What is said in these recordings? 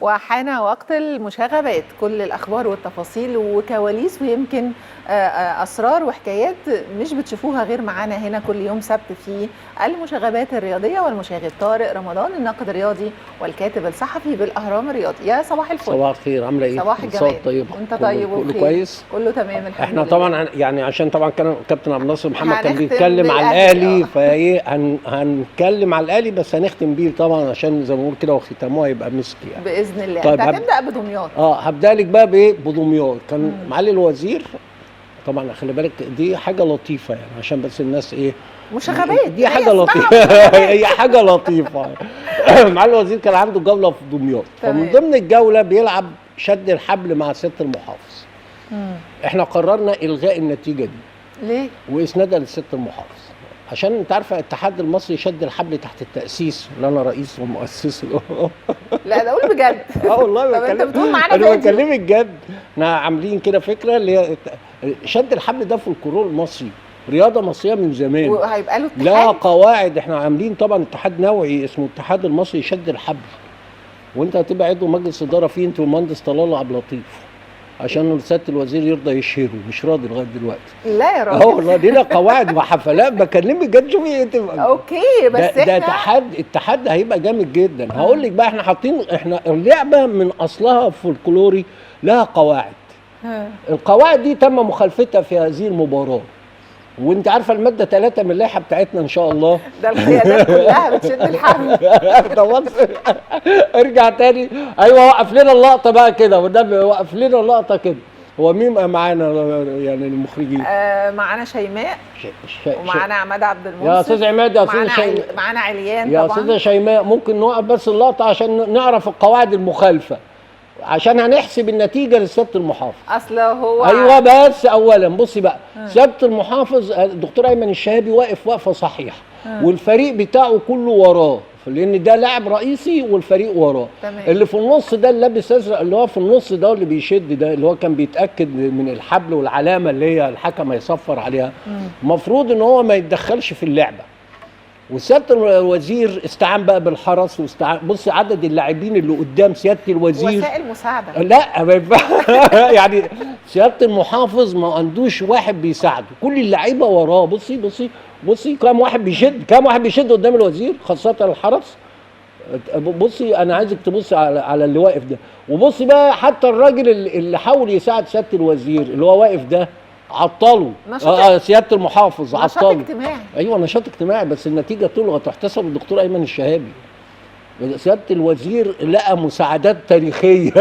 وحان وقت المشاغبات، كل الأخبار والتفاصيل وكواليس ويمكن أسرار وحكايات مش بتشوفوها غير معانا هنا كل يوم سبت في المشاغبات الرياضية. والمشاغب طارق رمضان الناقد الرياضي والكاتب الصحفي بالأهرام الرياضي. يا صباح الفل. صباح الخير، عامله ايه؟ صباح الجمال. طيب، وانت طيب كله وبخير؟ كويس، كله تمام الحمد احنا لله. طبعا يعني عشان طبعا كان كابتن عبد الناصر محمد كان هنختم بيتكلم على بالأهلي. الاهلي، فايه هنتكلم على الاهلي بس هنختم بيه طبعا عشان زي ما بنقول كده وختامه هيبقى مسك يعني بإذن الله. طيب انت هتبدأ بدمياط. هبدا لك بقى بايه؟ بدمياط. كان معالي الوزير طبعا، خلي بالك دي حاجه لطيفه يعني عشان بس الناس ايه، مشاغبات دي حاجه لطيفه هي حاجه لطيفه. معالي الوزير كان عنده جوله في دمياط، فمن ضمن الجوله بيلعب شد الحبل مع سياده المحافظ. احنا قررنا الغاء النتيجه دي. ليه؟ واسنادها لسياده المحافظ، عشان انت عارفه الاتحاد المصري شد الحبل تحت التأسيس اللي انا رئيس ومؤسس له. لا ده قول بجد. والله طب انت بتقول معانا انا فيديو. بكلمك جد. احنا عاملين كده فكره اللي هي شد الحبل ده في الكورول المصري، رياضه مصريه من زمان وهيبقى له اتحاد. لا قواعد. احنا عاملين طبعا اتحاد نوعي اسمه الاتحاد المصري شد الحبل، وانت هتبقى عضو مجلس اداره فيه انت والمهندس طلال عبد اللطيف، عشان سياده الوزير يرضى يشهره. مش راضي لغايه دلوقتي. لا يا راجل. والله لينا قواعد وحفلات. بكلمك جد، شوفي انت. اوكي بس ده اتحاد هيبقى جامد جدا. هقول لك بقى، احنا اللعبه من اصلها فولكلوري لها قواعد. القواعد دي تم مخالفتها في هذه المباراه، وانت عارفه الماده 3 من اللائحه بتاعتنا ان شاء الله. ده القيادات كلها بتشد الحبل. ده ارجع تاني. ايوه وقف لنا اللقطه بقى كده، والنبي وقف لنا اللقطه كده. هو مين معانا يعني المخرجين؟ معانا شيماء ومعانا عماد عبد المنصف. يا استاذ عماد، يا استاذ شيماء، معانا عليان يا طبعا. استاذه شيماء، ممكن نوقف بس اللقطه عشان نعرف القواعد المخالفه، عشان هنحسب النتيجه لسياده المحافظ. اصل هو ايوه بس اولا بصي بقى، سياده المحافظ الدكتور ايمن الشهابي واقف وقفه صحيحه، والفريق بتاعه كله وراه، لان ده لاعب رئيسي والفريق وراه. اللي في النص ده اللي لابس ازرق، اللي هو في النص ده اللي بيشد، ده اللي هو كان بيتاكد من الحبل والعلامه اللي هي الحكم هيصفر عليها. المفروض ان هو ما يتدخلش في اللعبه. وسياده الوزير استعان بقى بالحرس، بص عدد اللاعبين اللي قدام سياده الوزير، وسائل مساعده. لا ما ينفعش. يعني سياده المحافظ ما عندوش واحد بيساعده، كل اللعيبه وراه. بصي كام واحد بيشد قدام الوزير، خاصه الحرس. بصي انا عايزك تبصي على اللي واقف ده، وبصي بقى حتى الراجل اللي حاول يساعد سياده الوزير اللي هو واقف ده عطله. سياده المحافظ عطله. نشاط اجتماعي. ايوه نشاط اجتماعي، بس النتيجه تلغى تحتسب للدكتور ايمن الشهابي. سياده الوزير لقى مساعدات تاريخيه.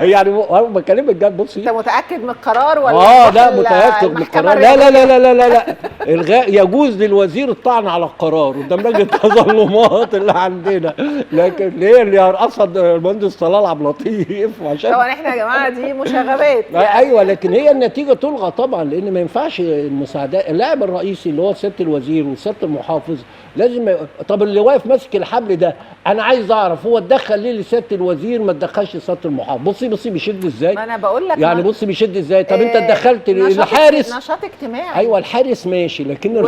يعني بكلمك جد. بصي انت متاكد من القرار ولا لا متاكد من القرار. لا الغاء. يجوز للوزير الطعن على القرار قدام لجنه التظلمات اللي عندنا، لكن ليه اللي هيرقصها المهندس طلال عبد اللطيف؟ عشان طبعا احنا يا جماعه دي مشاغبات يعني. ايوه لكن هي النتيجه تلغى طبعا، لان ما ينفعش المساعدات. اللاعب الرئيسي اللي هو سياده الوزير وسياده المحافظ لازم طب اللي واقف ماسك الحبل ده، انا عايز اعرف هو اتدخل ليه لسياده الوزير ما اتدخلش سياده المحافظ؟ بصي بيشد ازاي. ما انا بقول لك يعني بصي بيشد ازاي. طب انت اتدخلت الحارس، نشاط اجتماعي. ايوه الحارس ماشي، لكن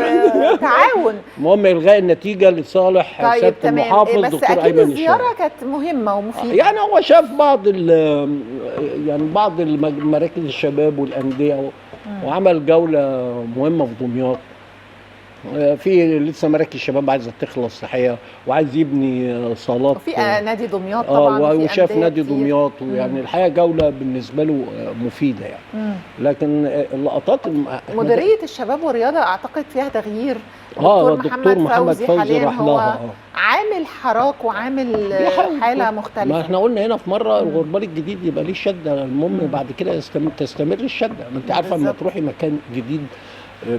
تعاون. المهم الغاء النتيجه لصالح سياده المحافظ بس دكتور اكيد ايمن الزياره كانت مهمه ومفيده. يعني هو شاف بعض مراكز الشباب والانديه، وعمل جوله مهمه في دمياط. في لسه مراكز شباب عايزه تخلص الحقيقه، وعايز يبني صالات. وفي نادي دمياط طبعا. وشاف نادي دمياط، ويعني الحقيقه جوله بالنسبه له مفيده يعني. لكن اللقطات مديريه الشباب والرياضه اعتقد فيها تغيير. الدكتور محمد فوزي راح لها. عامل حراك وعامل حاله مختلفه. ما احنا قلنا هنا في مره الغربال الجديد يبقى ليه شده، المهم بعد كده تستمر الشده. ما انت عارفه لما تروحي مكان جديد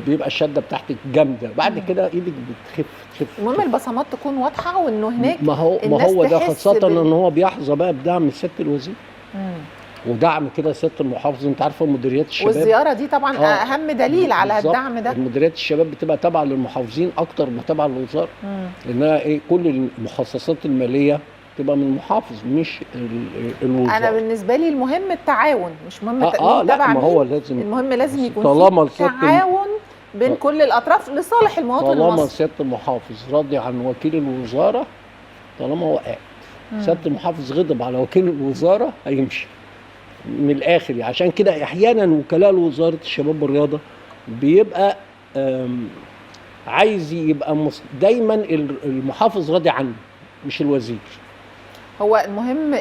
بيبقى الشده بتاعتك جامده، بعد كده ايدك بتخف. المهم البصمات تكون واضحه، وانه هناك ما هو ده خاصه ان هو بيحظى بقى بدعم سياده الوزير ودعم كده سياده المحافظ. انت عارفه مديريات الشباب، والزياره دي طبعا اهم دليل على الدعم ده. مديريات الشباب بتبقى تابعه للمحافظين اكتر ما تابعه للوزاره، لانها كل المخصصات الماليه تبقى من المحافظ مش الوزاره. انا بالنسبه لي المهم التعاون، مش مهم لا ما هو لازم، المهم لازم يكون في تعاون بين كل الاطراف لصالح المواطن المصري. طالما سياده المحافظ راضي عن وكيل الوزاره، طالما هو قاعد سياده المحافظ غضب على وكيل الوزاره هيمشي من الاخر يعني. عشان كده احيانا وكلاء وزاره الشباب والرياضه بيبقى عايز يبقى دايما المحافظ راضي عنه مش الوزير. هو المهم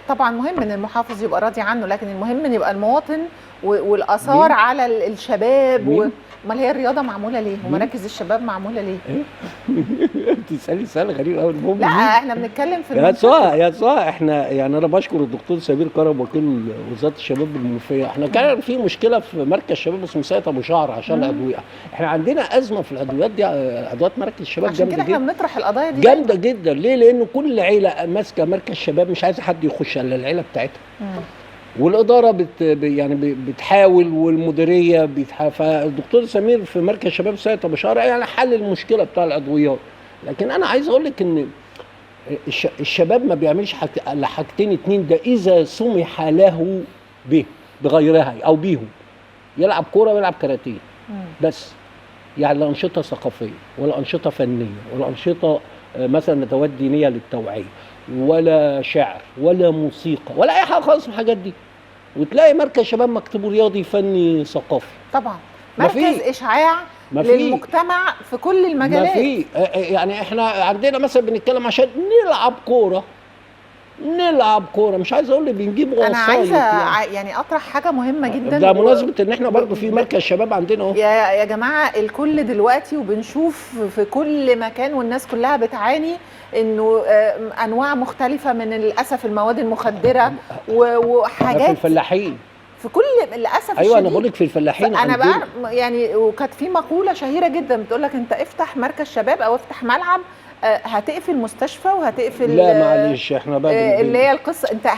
طبعا مهم ان المحافظ يبقى راضي عنه، لكن المهم ان يبقى المواطن والاثار على الشباب. امال هي الرياضه معموله ليه؟ ومراكز الشباب معموله ليه؟ تسالي سؤال غريب قوي. المهم لا احنا بنتكلم في يا صح احنا يعني انا بشكر الدكتور سمير كرم وكيل وزاره الشباب بالمنوفيه. احنا كان في مشكله في مركز شباب اسمه سيد ابو شعر عشان الادويه. احنا عندنا ازمه في الادويات دي، ادوات مركز الشباب عشان جامده كده احنا جدا. بنطرح القضايا دي جامده جدا. ليه؟ لان كل عيله ماسكه مركز شباب مش عايزه حد يخش الا العيله بتاعتها. والاداره يعني بتحاول، والمديريه فالدكتور سمير في مركز شباب سيد ابو شعر يعني حل المشكله بتاع الادويات. لكن انا عايز اقول لك ان الشباب ما بيعملش الا حاجتين اتنين، ده اذا سمح له بغيرها او بيهم. يلعب كوره ويلعب كاراتيه بس، يعني لا انشطه ثقافيه ولا انشطه فنيه ولا انشطه مثلا ندوات دينيه للتوعيه ولا شعر ولا موسيقى ولا اي حاجه خالص من الحاجات دي. وتلاقي مركز شباب مكتبه رياضي فني ثقافي. طبعا مركز اشعاع للمجتمع في كل المجالات. ما في يعني احنا عندنا مثلا بنتكلم عشان نلعب كوره مش عايز اقول لك بنجيب وسايط. انا عايزه يعني اطرح حاجه مهمه جدا ده مناسبه ان احنا برضو في مركز شباب عندنا اهو. يا جماعه الكل دلوقتي وبنشوف في كل مكان والناس كلها بتعاني انه انواع مختلفه من للاسف المواد المخدره وحاجات في الفلاحين في كل للاسف ايوه الشديد. انا بقول لك في الفلاحين انا بقى يعني وكانت في مقوله شهيره جدا بتقول لك انت افتح مركز شباب او افتح ملعب هتقفل مستشفى وهتقفل. لا معلش احنا بقى اللي هي القصه انت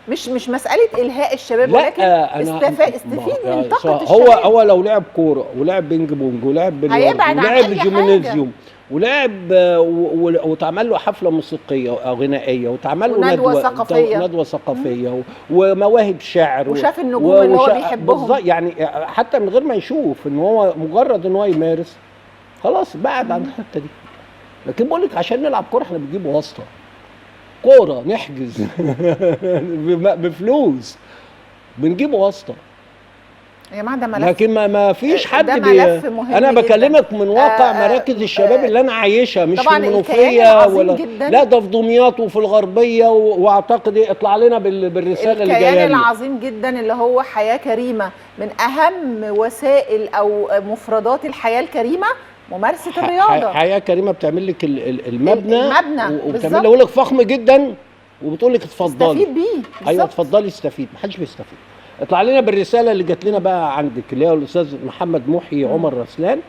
مش مساله الهاء الشباب، ولكن استفيد من طاقه الشباب. هو لو لعب كوره ولعب بينج بونج ولعب بلياردو ولعب جيمنازيوم ولعب وتعمل له حفله موسيقيه او غنائيه وتعمل له ندوه ثقافيه ومواهب شعر وشاف النجوم اللي هو بيحبهم يعني حتى من غير ما يشوف ان هو مجرد ان هو يمارس خلاص بعد عن الحته دي. لكن بقول لك عشان نلعب كوره احنا بنجيب واسطه كوره نحجز بفلوس بنجيب واسطه يا جماعه ده ملف. لكن ما فيش حد ده ملف مهم انا بكلمك من واقع مراكز الشباب اللي انا عايشها مش في المنوفيه ولا جداً. لا ده في دمياط وفي الغربيه واعتقد اطلع لنا بالرساله اللي جايه. الكيان العظيم جدا اللي هو حياه كريمه، من اهم وسائل او مفردات الحياه الكريمه ممارسه الرياضه. حياه كريمه بتعمل لك المبنى وبتعمل له لك فخم جدا وبتقول لك اتفضلي استفيد بيه. ايوه اتفضلي استفيد. محدش بيستفيد. اطلع لنا بالرساله اللي جات لنا بقى عندك اللي هو الاستاذ محمد محي عمر رسلان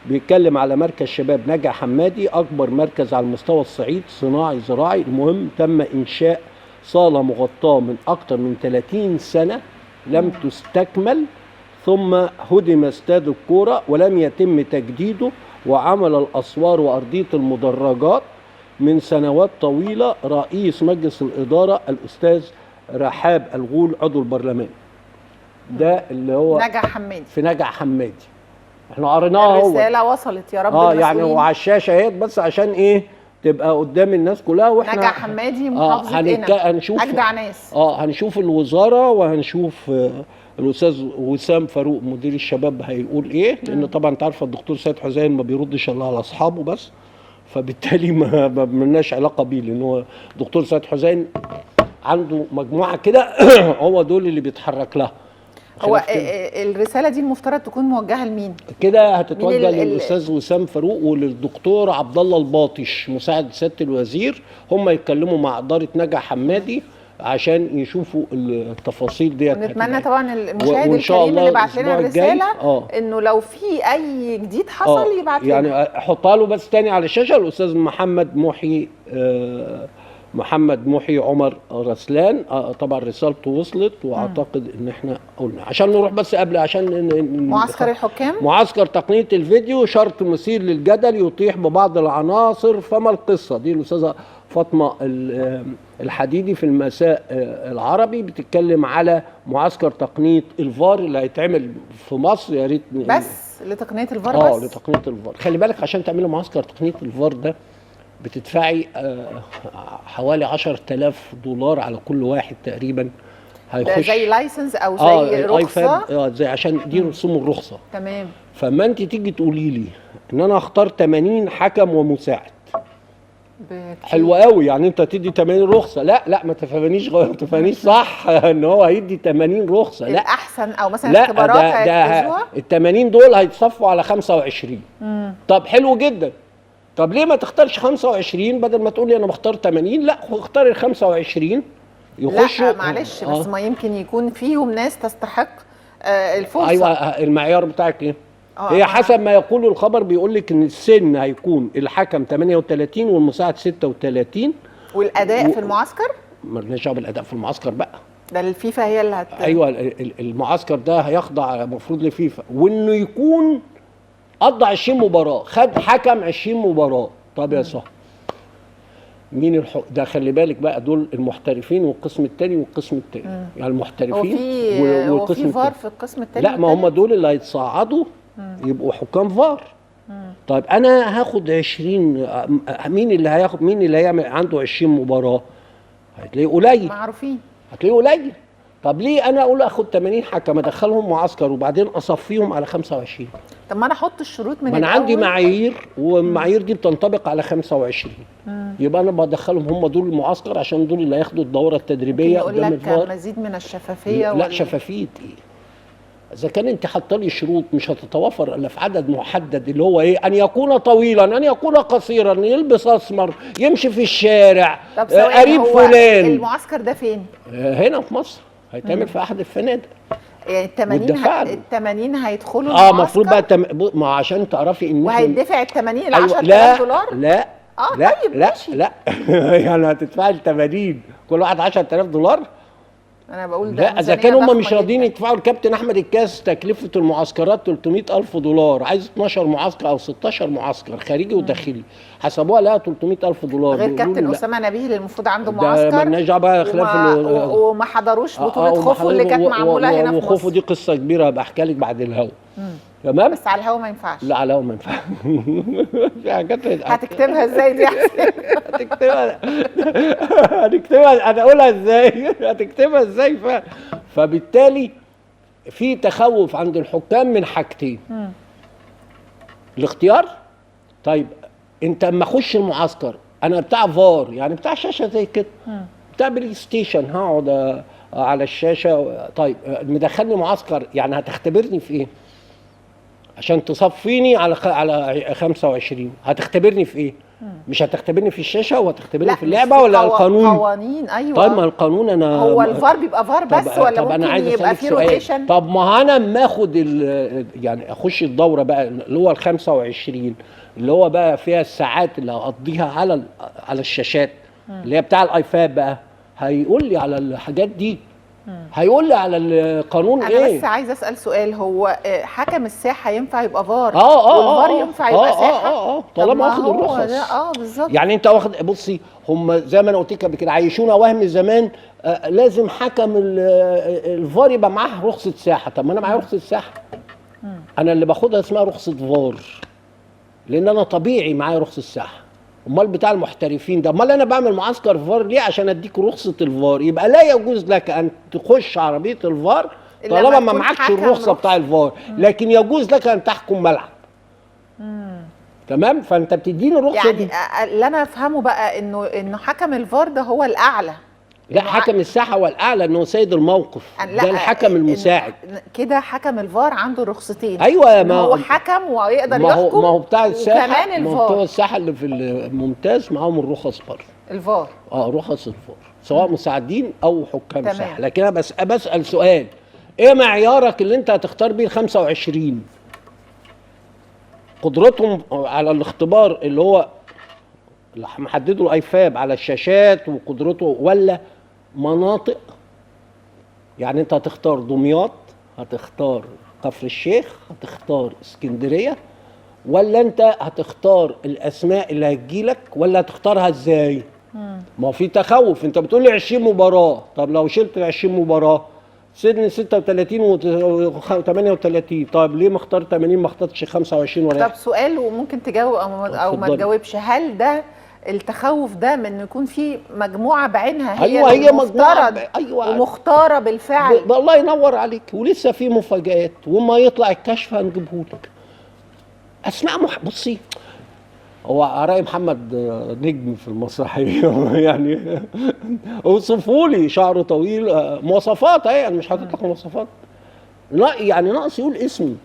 بيتكلم على مركز شباب نجع حمادي، اكبر مركز على مستوى الصعيد صناعي زراعي. المهم تم انشاء صاله مغطاه من اكثر من 30 سنه لم تستكمل، ثم هدم استاد الكوره ولم يتم تجديده، وعمل الاسوار وارضيه المدرجات من سنوات طويله. رئيس مجلس الاداره الاستاذ رحاب الغول عضو البرلمان. ده اللي هو نجع حمادي في نجع حمادي. احنا قريناها الرساله وصلت يا رب يعني وعلى الشاشه اهي بس عشان ايه تبقى قدام الناس كلها. واحنا نجع حمادي محافظه هنشوف اجدع ناس. هنشوف الوزاره وهنشوف الاستاذ وسام فاروق مدير الشباب هيقول ايه، لان طبعا انت عارفه الدكتور سيد حسين ما بيردش الا على اصحابه بس، فبالتالي ما لناش علاقه بيه، لان هو دكتور سيد حسين عنده مجموعه كده هو دول اللي بيتحرك لها. هو الرساله دي المفترض تكون موجهه لمين؟ كده هتتوجه للاستاذ وسام فاروق وللدكتور عبد الله الباطش مساعد سياده الوزير. هم يتكلموا مع اداره نجع حمادي عشان يشوفوا التفاصيل ديت. ونتمنى طبعا المشاهد الكريم اللي بعت لنا الرساله انه لو في اي جديد حصل يبعت لنا. يعني احطها له بس تاني على الشاشه الاستاذ محمد محي عمر رسلان. طبعا رسالته وصلت واعتقد ان احنا قلنا عشان نروح بس قبل عشان معسكر الحكام. معسكر تقنيه الفيديو شرط مثير للجدل يطيح ببعض العناصر فما القصه دي. الاستاذه فاطمه الحديدي في المساء العربي بتتكلم على معسكر تقنيه الفار اللي هيتعمل في مصر. يا ريت بس لتقنيه الفار بس لتقنيه الفار. خلي بالك عشان تعملوا معسكر تقنيه الفار ده بتدفعي حوالي 10,000 دولار على كل واحد تقريبا ده زي لايسنس او زي رخصه؟ زي عشان دي رسوم الرخصه. تمام. فما انت تيجي تقولي لي ان انا اختار 80 حكم ومساعد، حلو قوي، يعني انت تدي 80 رخصه؟ لا ما تفهمنيش صح ان هو هيدي 80 رخصه، لا الاحسن او مثلا اختبارات هيحجزوها ال 80 دول هيتصفوا على 25. طب حلو جدا، طب ليه ما تختارش 25 بدل ما تقولي انا بختار 80؟ لا اختار ال 25 يخشوا. لا معلش بس ما يمكن يكون فيهم ناس تستحق الفرصه. ايوه المعيار بتاعك ايه؟ هي حسب ما يقول الخبر، بيقول لك ان السن هيكون الحكم 38 والمساعد 36. والاداء في المعسكر؟ مالناش دعوه بالاداء في المعسكر بقى، ده الفيفا هي اللي ايوه المعسكر ده هيخضع المفروض لفيفا، وانه يكون قضى 20 مباراه، خد حكم 20 مباراه. طب يا صاحبي مين ده؟ خلي بالك بقى، دول المحترفين والقسم الثاني والقسم الثاني، يعني المحترفين والقسم الثاني. فار في القسم الثاني؟ لا ما هم دول اللي هيتصعدوا يبقوا حكام فار. طيب انا هاخد 20، مين اللي هياخد، مين اللي هيعمل عنده 20 مباراه؟ هتلاقيه قليل، معروفين، هتلاقيه قليل. طب ليه انا اقول اخد 80 حكم ادخلهم معسكر وبعدين اصفيهم على 25؟ طب ما انا احط الشروط من ما انا عندي معايير، والمعايير دي بتنطبق على 25. يبقى انا بدخلهم هم دول المعسكر عشان دول اللي هياخدوا الدوره التدريبيه قدام الفار. يقول لك مزيد من الشفافيه؟ لا شفافيه ايه؟ اذا كان انت حاطه لي شروط مش هتتوافر الا في عدد محدد، اللي هو ايه؟ ان يكون طويلا، ان يكون قصيرا، يلبس اسمر، يمشي في الشارع، قريب فلان. المعسكر ده فين؟ هنا في مصر، هيتعمل في احد الفنادق. يعني ال 80 هيدخلوا المعسكر؟ المفروض بقى ما عشان تعرفي ان وهيدفع ال 80 ال 10,000 دولار؟ لا لا طيب لا لا يعني هتدفعي ال 80 كل واحد 10,000 دولار؟ انا بقول ده اذا كانوا هم مش راضيين يدفعوا الكابتن احمد الكاس تكلفه المعسكرات 300,000 دولار، عايز 12 معسكر او 16 معسكر خارجي وداخلي، حسبوها لها 300,000 دولار. غير كابتن اسامه نبيه اللي المفروض عنده معسكر، ده مالناش دعوه بقى خلاف وما حضروش بطوله خوفو اللي كانت معموله هنا في مصر. وخوفو دي قصه كبيره هبقى احكي لك بعد الهوا. تمام، بس على الهوا ما ينفعش. لا على الهوا ما ينفعش. في حاجات هتكتبها ازاي دي؟ هتكتبها انا اقولها ازاي؟ هتكتبها ازاي؟ فبالتالي في تخوف عند الحكام من حاجتين. الاختيار. طيب انت اما اخش المعسكر انا بتاع فار، يعني بتاع شاشه زي كده، بتاع بلاي ستيشن، هقعد على الشاشه. طيب مدخلني معسكر، يعني هتختبرني في ايه؟ عشان تصفيني على 25 هتختبرني في ايه؟ مش هتختبرني في الشاشه وهتختبرني في اللعبه ولا القانون؟ قوانين. ايوه طيب ما القانون انا هو الفار بيبقى فار بس ولا ممكن يبقى فيه روتيشن؟ طب ما انا اما اخد يعني اخش الدوره بقى اللي هو ال 25 اللي هو بقى فيها الساعات اللي هقضيها على الشاشات اللي هي بتاع الايفاد بقى، هيقول لي على الحاجات دي، هيقول لي على القانون انا ايه؟ بس عايز اسال سؤال، هو حكم الساحه ينفع يبقى فار؟ والفار ينفع يبقى ساحه؟ طالما واخد الرخص. بالظبط. يعني انت واخد، بصي هم زي ما انا قلت لك قبل كده عيشونا وهم زمان لازم حكم الفار يبقى معاه رخصه ساحه. طب ما انا معايا رخصه ساحه، انا اللي باخدها اسمها رخصه فار، لان انا طبيعي معايا رخصه ساحه. امال بتاع المحترفين ده، امال انا بعمل معسكر فار ليه؟ عشان اديك رخصه الفار. يبقى لا يجوز لك ان تخش عربيه الفار طالما ما معكش الرخصه بتاع الفار، لكن يجوز لك ان تحكم ملعب. تمام، فانت بتديني الرخصه يعني دي. اللي انا افهمه بقى انه حكم الفار ده هو الاعلى. لا حكم الساحه هو الاعلى، انه سيد الموقف، ده الحكم المساعد. كده حكم الفار عنده رخصتين. ايوه، ما هو حكم ويقدر يحكم. ما هو بتاع الساحه، وكمان الفار، ما هو بتوع الساحه اللي في الممتاز معاهم الرخص برضه. الفار رخص الفار سواء مساعدين او حكام ساحه. لكن انا بسال سؤال، ايه معيارك اللي انت هتختار بيه ال 25؟ قدرتهم على الاختبار اللي هو محددوا الايفاب على الشاشات وقدرته، ولا مناطق؟ يعني انت هتختار دمياط، هتختار كفر الشيخ، هتختار اسكندريه، ولا انت هتختار الاسماء اللي هتجيلك، ولا هتختارها ازاي؟ ما هو في تخوف. انت بتقول لي 20 مباراه، طب لو شلت ال 20 مباراه سن 36 و 38، طيب ليه ما اختار 80 ما اخترتش 25 ولا؟ طب سؤال وممكن تجاوب او ما تجاوبش، هل ده التخوف ده من انه يكون في مجموعه بعينها هي ايوه، هي المفترض مجموعه، ايوه، ومختاره بالفعل. الله ينور عليك. ولسه في مفاجآت، وما يطلع الكشف هنجيبهولك. اسماء بصي، هو عراي محمد نجم في المسرحيه يعني اوصفوا لي شعره طويل، مواصفات اهي، انا مش حاطط لك مواصفات، لا يعني ناقص يقول اسمي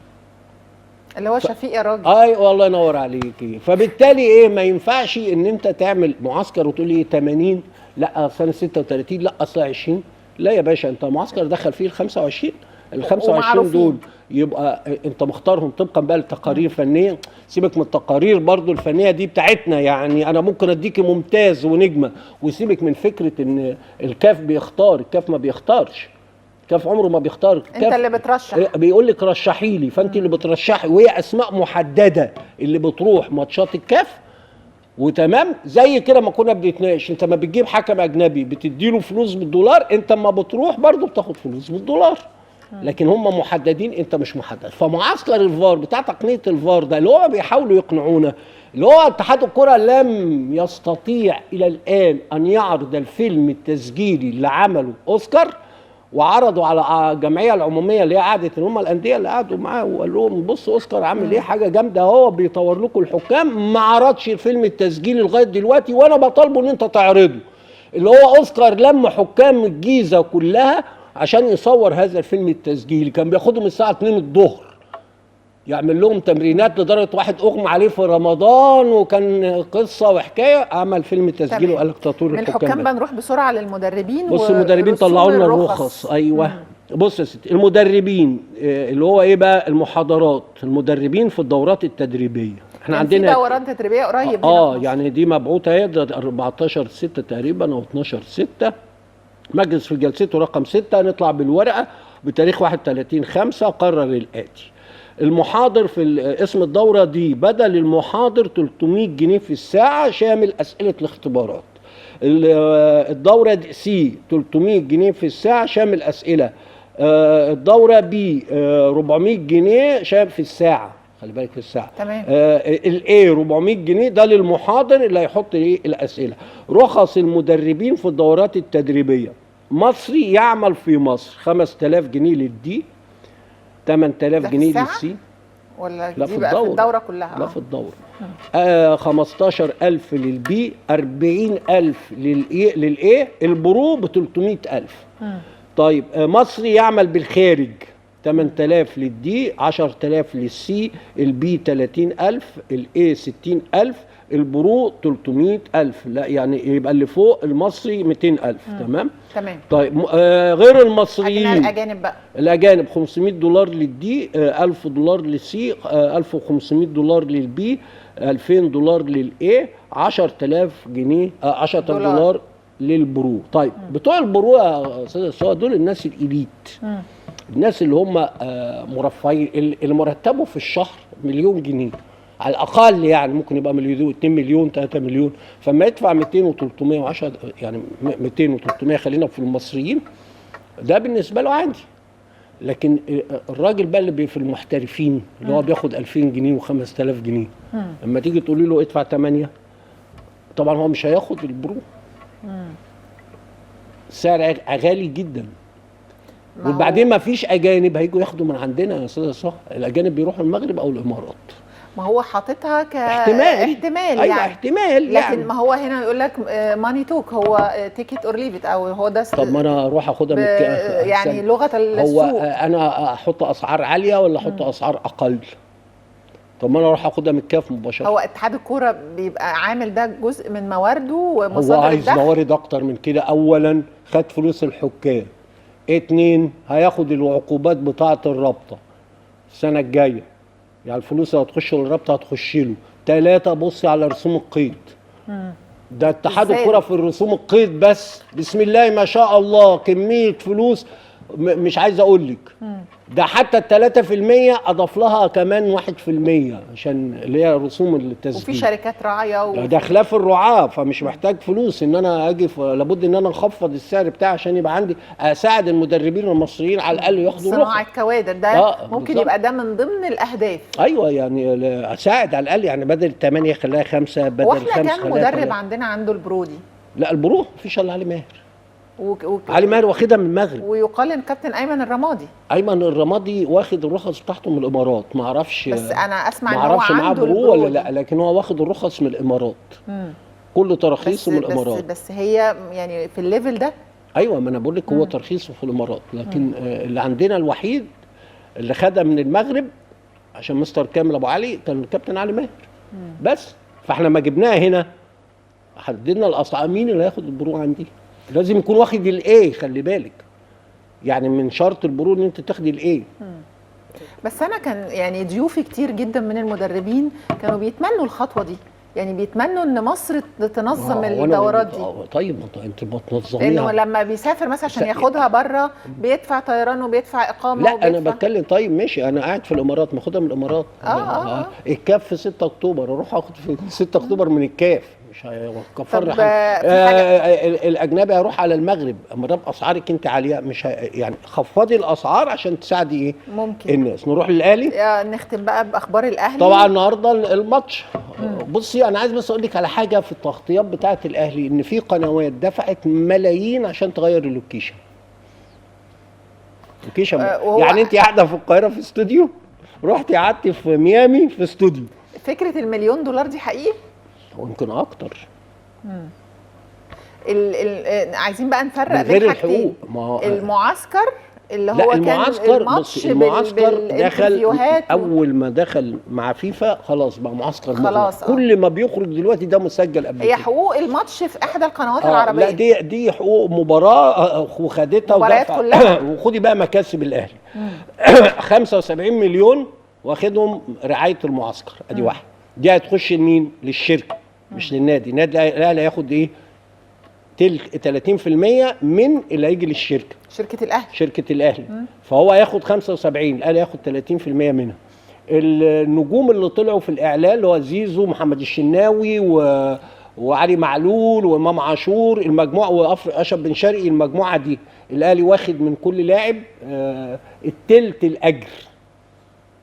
اللي هو شفيق يا راجل. ايوه الله ينور عليكي. فبالتالي ايه، ما ينفعش ان انت تعمل معسكر وتقول لي 80 لا سنه 36 لا اصل 20. لا يا باشا، انت معسكر دخل فيه ال 25، ال 25 دول يبقى انت مختارهم طبقا بقى لتقارير فنيه. سيبك من التقارير برضو الفنيه دي بتاعتنا، يعني انا ممكن اديكي ممتاز ونجمه، وسيبك من فكره ان الكاف بيختار. الكاف ما بيختارش، الكاف عمره ما بيختار. انت اللي بترشح، بيقول لك رشحي لي، فانت اللي بترشحي، وهي اسماء محدده اللي بتروح ماتشات الكاف. وتمام زي كده ما كنا بنتناقش، انت ما بتجيب حكم اجنبي بتديله فلوس بالدولار، انت اما بتروح برضو بتاخد فلوس بالدولار، لكن هم محددين، انت مش محدد. فمعسكر الفار بتاع تقنيه الفار ده اللي هو بيحاولوا يقنعونا، اللي هو اتحاد الكره لم يستطيع الى الان ان يعرض الفيلم التسجيلي اللي عمله اوسكار، وعرضوا على الجمعيه العموميه اللي هي قعدت، اللي هم الانديه اللي قعدوا معاه، وقال لهم بصوا اوسكار عامل ايه، حاجه جامده اهو، بيطور لكم الحكام. ما عرضش الفيلم التسجيلي لغايه دلوقتي، وانا بطالبه ان انت تعرضه. اللي هو اوسكار لم حكام الجيزه كلها عشان يصور هذا الفيلم التسجيلي، كان بياخدهم الساعه 2 الظهر يعمل لهم تمرينات، لدرجه واحد اغمى عليه في رمضان وكان قصه وحكايه، عمل فيلم تسجيل وقال لك تطوير من الحكام بقى نروح بسرعه للمدربين. بص المدربين طلعوا لنا الرخص. ايوه بص يا ستي، المدربين اللي هو ايه بقى، المحاضرات، المدربين في الدورات التدريبيه. احنا عندنا في دورات تدريبيه قريب يعني دي مبعوثه هي 14/6 تقريبا او 12/6، مجلس في جلسته رقم 6 نطلع بالورقه بتاريخ 31/5 قرر الاتي: المحاضر في اسم الدورة دي بدل المحاضر 300 جنيه في الساعة شامل أسئلة الاختبارات. الدورة دي سي 300 جنيه في الساعة شامل أسئلة. الدورة بي 400 جنيه شامل في الساعة، خلي بالك في الساعة. تمام. الاي 400 جنيه ده للمحاضر اللي هيحط ايه الأسئلة. رخص المدربين في الدورات التدريبية: مصري يعمل في مصر 5000 جنيه للدي، 8000 جنيه للسي، ولا لا دي بقى في الدورة كلها؟ لا في الدورة. 15000 للبي، 40000 للايه، البرو ب 300000. طيب مصري يعمل بالخارج 8000 للدي، 10000 للسي، البي 30000، الاي 60000، البرو 300000. لا يعني يبقى اللي فوق المصري 200000. تمام. طيب غير المصريين الاجانب بقى، الاجانب $500 للدي، $1000 للسي، $1500 للبي، $2000 للاي، 10000 جنيه 10 دولار للبرو. طيب بتوع البرو يا استاذ سواء دول الناس الاليت، الناس اللي هم مرفعين، اللي مرتبه في الشهر 1,000,000 جنيه على الاقل، يعني ممكن يبقى 1,000,000 2 مليون 3 مليون، فما يدفع 200 و310 يعني 200 و300 خلينا في المصريين، ده بالنسبه له عادي. لكن الراجل بقى اللي في المحترفين اللي هو بياخد 2000 جنيه و5000 جنيه، لما تيجي تقولي له ادفع 8، طبعا هو مش هياخد البرو، سعر غالي جدا. وبعدين ما فيش اجانب هيجوا ياخدوا من عندنا يا استاذ صح، الاجانب بيروحوا المغرب او الامارات. ما هو حاططها احتمال يعني. احتمال لكن يعني. ما هو هنا يقول لك ماني توك، هو تيكت اور ليف او هو ده. طب ما انا اروح اخدها من يعني لغه السوق. هو انا احط اسعار عاليه ولا احط اسعار اقل؟ طب ما انا اروح اخدها من الكاف مباشره. هو اتحاد الكوره بيبقى عامل ده جزء من موارده ومصادر هو عايز موارد اكتر من كده. اولا خد فلوس الحكام، 2 هياخد العقوبات بتاعه الرابطه السنه الجايه، يعني الفلوس اللي هتخش للرابطه هتخش له. 3 بصي على رسوم القيد. ده اتحاد الكره في الرسوم القيد بس بسم الله ما شاء الله كميه فلوس مش عايز اقول لك، ده حتى ال 3% اضاف لها كمان 1% عشان اللي هي رسوم التسجيل. وفي شركات راعيه ده خلاف الرعاة، فمش محتاج فلوس ان انا اجي لابد ان انا اخفض السعر بتاعي عشان يبقى عندي اساعد المدربين المصريين على الاقل ياخدوا صناعه كوادر. ده ممكن بالزبط. يبقى ده من ضمن الاهداف. ايوه يعني اساعد على الاقل، يعني بدل 8 خليها 5، بدل 5 خليها 5. كام مدرب عندنا عنده البرودي؟ لا البرو مفيش الا علي ماهر. علي ماهر واخدها من المغرب، ويقال ان كابتن ايمن الرمادي واخد الرخص بتاعته من الامارات، ما اعرفش، بس انا اسمع ما ان هو اعرفش معاه عنده برو ولا لا، لكن هو واخد الرخص من الامارات. كل تراخيصه من الامارات. بس هي يعني في الليفل ده. ايوه ما انا بقول لك هو ترخيصه في الامارات، لكن اللي عندنا الوحيد اللي خدها من المغرب عشان مستر كامل ابو علي كان الكابتن علي ماهر. بس فاحنا ما جبناها هنا حددنا الاسعار، مين اللي هياخد البرو عندي؟ لازم يكون واخد الايه، خلي بالك يعني من شرط البرو ان انت تاخدي الايه. بس انا كان يعني ضيوفي كتير جدا من المدربين كانوا بيتمنوا الخطوه دي، يعني بيتمنوا ان مصر تنظم الدورات دي. طيب انت ما تنظميها، لانه لما بيسافر مثلا عشان ياخدها بره بيدفع طيران وبيدفع اقامه لا وبيدفع. انا بتكلم طيب ماشي، انا قاعد في الامارات ما اخدها من الامارات. الكاف في 6 اكتوبر اروح اخد في 6 اكتوبر من الكاف، مش هيكفر لي حاجه. الاجنبي هروح على المغرب، اما دام اسعارك انت عاليه مش يعني خفضي الاسعار عشان تساعدي ايه ممكن الناس. نروح للاهلي. نختم بقى باخبار الاهلي. طبعا النهارده الماتش. بصي انا عايز بس اقول لك على حاجه في التغطيات بتاعه الاهلي، ان في قنوات دفعت ملايين عشان تغير اللوكيشن. يعني انت قاعده في القاهره في استوديو، رحتي قعدتي في ميامي في استوديو. فكره $1,000,000 دي حقيقي؟ ويمكن اكتر. عايزين بقى نفرق بين حاجتين، المعسكر اللي هو المعسكر كان الماتش دخل اول ما دخل مع فيفا خلاص بقى معسكر خلاص. كل ما بيخرج دلوقتي ده مسجل قبل كده. هي حقوق الماتش في احدى القنوات العربيه. لا دي حقوق مباراه وخدتها مباريات كلها. وخدي بقى مكاسب الاهلي 75 مليون واخدهم رعايه المعسكر، ادي واحده. دي هتخش لمين؟ للشركه مش للنادي. النادي الاهلي هياخد ايه؟ 30% من اللي هيجي للشركه، شركه الاهلي. فهو هياخد 75، الاهلي هياخد 30% منها. النجوم اللي طلعوا في الاعلان اللي هو زيزو، محمد الشناوي وعلي معلول وامام عاشور، المجموعه واشرف بن شرقي، المجموعه دي الاهلي واخد من كل لاعب التلت الاجر.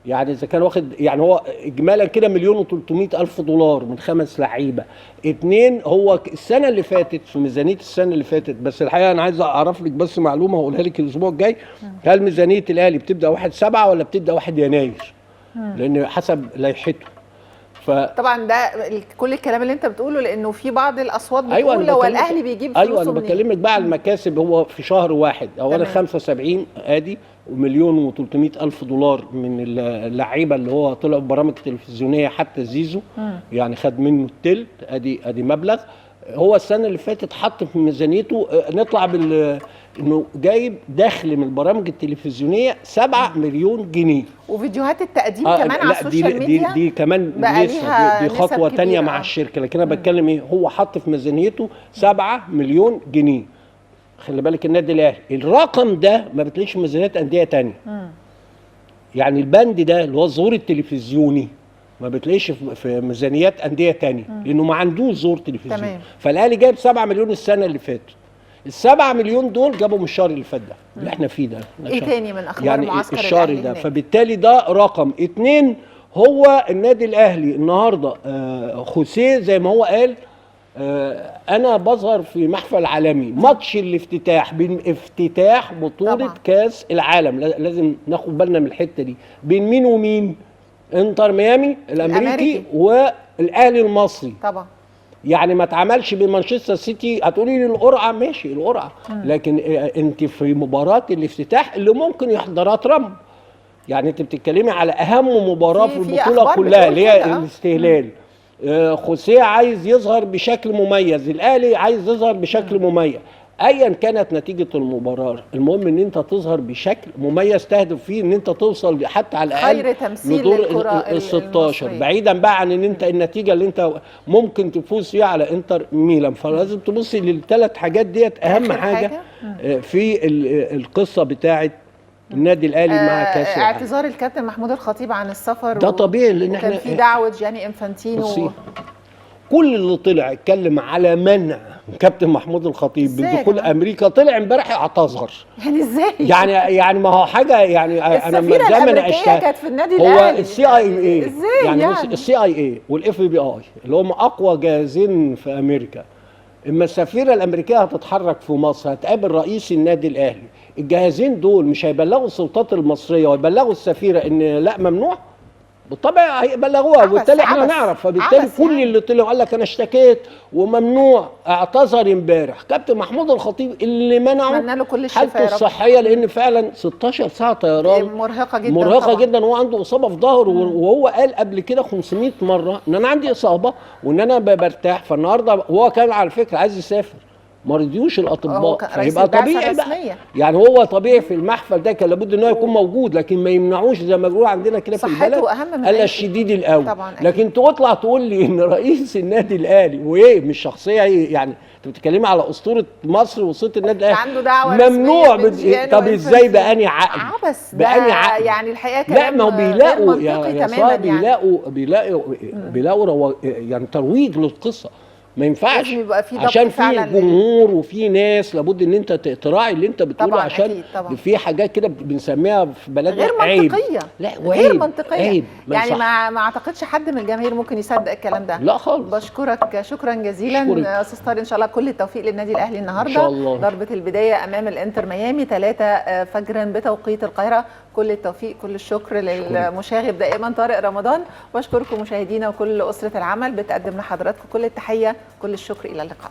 يعني اذا كان واخد يعني هو اجمالا كده $1,300,000 من 5 لعيبه. 2 هو السنه اللي فاتت في ميزانيه السنه اللي فاتت، بس الحقيقه انا عايز اعرف لك بس معلومه هقولها لك الاسبوع الجاي. هل ميزانيه الاهلي بتبدا 1/7 ولا بتبدا 1 يناير؟ لان حسب لائحته. طبعا ده كل الكلام اللي انت بتقوله لانه في بعض الاصوات بتقول لو الاهلي بيجيب فلوسه. ايوه انا بكلمك بقى على المكاسب. هو في شهر واحد اولا 75 ادي $1,300,000 من اللعيبه اللي هو طلعوا ببرامج تلفزيونيه، حتى زيزو يعني خد منه التلت، ادي مبلغ. هو السنه اللي فاتت حط في ميزانيته نطلع انه جايب دخل من البرامج التلفزيونيه 7 مليون جنيه. وفيديوهات التقديم كمان على السوشيال ميديا دي كمان لسه دي خطوه ثانيه مع الشركه. لكن انا بتكلم ايه، هو حط في ميزانيته 7 مليون جنيه. خلي بالك النادي الاهلي الرقم ده ما بتلاقيش في ميزانيات انديه ثانيه. يعني البند ده اللي هو الظهور التلفزيوني ما بتلاقيش في ميزانيات انديه ثانيه لانه ما عندوش ظهور تلفزيوني. فالاهلي جايب 7 مليون السنه اللي فاتت. ال7 مليون دول جابوا من الشهر اللي فات ده اللي احنا فيه ده. ايه تاني من اخبار يعني معسكر الشهر ده؟ فبالتالي ده رقم 2. هو النادي الاهلي النهارده خوسيه زي ما هو قال انا بظهر في محفل عالمي، ماتش الافتتاح بين افتتاح بطوله طبعا كاس العالم. لازم ناخد بالنا من الحته دي. بين مين ومين؟ انتر ميامي الامريكي والاهلي المصري طبعا. يعني ما اتعملش بمانشستر سيتي. هتقولي لي القرعه، ماشي القرعه، لكن انت في مباراه الافتتاح اللي ممكن يحضرها ترامب. يعني انت بتتكلمي على اهم مباراه في البطوله كلها اللي هي الاستهلال. خوسيه عايز يظهر بشكل مميز، الاهلي عايز يظهر بشكل مميز. ايا كانت نتيجه المباراه، المهم ان انت تظهر بشكل مميز تهدف فيه ان انت توصل حتى على الاقل لدور ال 16 بعيدا بقى عن ان انت النتيجه اللي انت ممكن تفوز فيها على انتر ميلان. فلازم تبصي للثلاث حاجات ديت. اهم حاجه في القصه بتاعه النادي الاهلي مع كاس العالم. اعتذار الكابتن محمود الخطيب عن السفر ده طبيعي، لان احنا كان في دعوه جاني انفانتينو. كل اللي طلع اتكلم على منع كابتن محمود الخطيب بدخول امريكا طلع امبارح اعتذر. يعني ازاي؟ يعني ما هو حاجه، يعني انا السفيره الامريكيه كانت في النادي الاهلي. هو السي اي اي ازاي يعني السي اي اي والاف بي اي اللي هم اقوى جهازين في امريكا، اما السفيره الامريكيه هتتحرك في مصر هتقابل رئيس النادي الاهلي، الجهازين دول مش هيبلغوا السلطات المصريه ويبلغوا السفيره ان لا ممنوع؟ بالطبع هيبلغوها، وبالتالي احنا نعرف. فبالتالي كل اللي طلع قال لك انا اشتكيت وممنوع اعتذر امبارح كابتن محمود الخطيب اللي منعه حالته الصحيه، لان فعلا 16 ساعه طيران مرهقه جدا، مرهقه جدا، وهو عنده اصابه في ظهره، وهو قال قبل كده 500 مره ان انا عندي اصابه وان انا برتاح. فالنهارده هو كان على فكره عايز يسافر، ما رضيوش الاطباء، فيبقى طبيعي بقى. يعني هو طبيعي في المحفل ده كان لابد ان هو يكون موجود، لكن ما يمنعوش زي ما بيقولوا عندنا كده في البلد قال الشديد القوي. لكن تطلع تقول لي ان رئيس النادي الاهلي وايه مش شخصيه، يعني انت بتتكلمي على اسطوره مصر واسطوره النادي الاهلي عنده دعوه ممنوع طب ازاي بأني عقل؟ عبس بأني عقل يعني الحقيقه كلام لا، ما هو بيلاقوا يعني بيلاقوا يعني ترويج للقصه، ما ينفعش يبقى في عشان في جمهور وفي ناس لابد ان انت تراعي اللي انت بتقوله، عشان في حاجات كده بنسميها في بلدنا غير منطقيه. لا غير منطقيه عيب. يعني ما اعتقدش حد من الجماهير ممكن يصدق الكلام ده. لا خالص. بشكرك شكرا جزيلا استاذ طارق، ان شاء الله كل التوفيق للنادي الاهلي النهارده ان شاء الله. ضربه البدايه امام الانتر ميامي 3 فجرا بتوقيت القاهره. كل التوفيق كل الشكر للمشاغب دائما طارق رمضان. واشكركم مشاهدينا وكل اسره العمل بتقدم لحضراتكم كل التحيه كل الشكر. الى اللقاء.